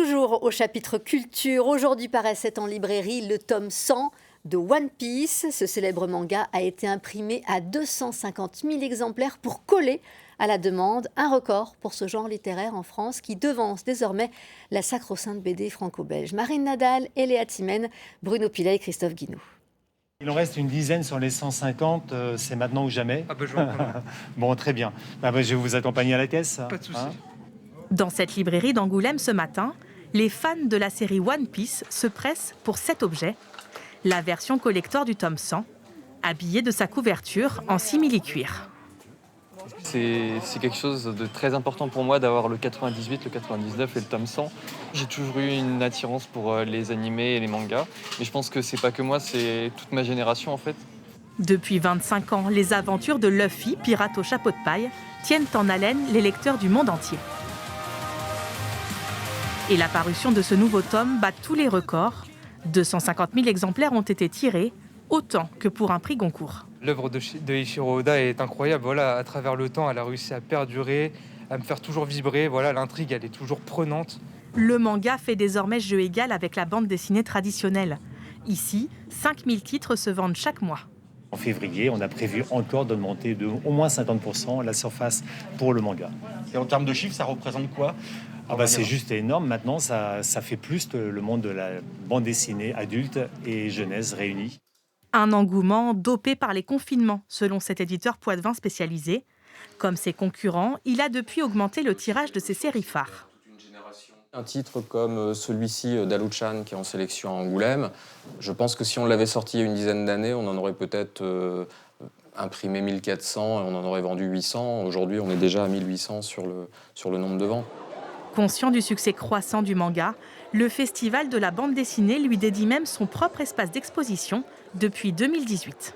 Toujours au chapitre culture, aujourd'hui paraissait en librairie le tome 100 de One Piece. Ce célèbre manga a été imprimé à 250 000 exemplaires pour coller à la demande. Un record pour ce genre littéraire en France qui devance désormais la sacro-sainte BD franco-belge. Marine Nadal, Eléa Timène, Bruno Pilet et Christophe Guinou. Il en reste une dizaine sur les 150, c'est maintenant ou jamais. Ah bah je vais en prendre. Bon, très bien. Je vais vous accompagner à la caisse. Pas de souci. Dans cette librairie d'Angoulême ce matin, les fans de la série One Piece se pressent pour cet objet, la version collector du tome 100, habillée de sa couverture en simili-cuir. C'est quelque chose de très important pour moi d'avoir le 98, le 99 et le tome 100. J'ai toujours eu une attirance pour les animés et les mangas. Mais je pense que c'est pas que moi, c'est toute ma génération en fait. Depuis 25 ans, les aventures de Luffy, pirate au chapeau de paille, tiennent en haleine les lecteurs du monde entier. Et la parution de ce nouveau tome bat tous les records. 250 000 exemplaires ont été tirés, autant que pour un prix Goncourt. L'œuvre de Eiichiro Oda est incroyable. Voilà, à travers le temps, elle a réussi à perdurer, à me faire toujours vibrer. Voilà, l'intrigue, elle est toujours prenante. Le manga fait désormais jeu égal avec la bande dessinée traditionnelle. Ici, 5000 titres se vendent chaque mois. En février, on a prévu encore d'augmenter de au moins 50% la surface pour le manga. Et en termes de chiffres, ça représente quoi ? C'est juste énorme. Maintenant, ça fait plus le monde de la bande dessinée adulte et jeunesse réunis. Un engouement dopé par les confinements, selon cet éditeur poitevin spécialisé. Comme ses concurrents, il a depuis augmenté le tirage de ses séries phares. Un titre comme celui-ci d'Aluchan qui est en sélection à Angoulême, je pense que si on l'avait sorti il y a une dizaine d'années, on en aurait peut-être imprimé 1400 et on en aurait vendu 800. Aujourd'hui, on est déjà à 1800 sur le nombre de ventes. Conscient du succès croissant du manga, le Festival de la bande dessinée lui dédie même son propre espace d'exposition depuis 2018.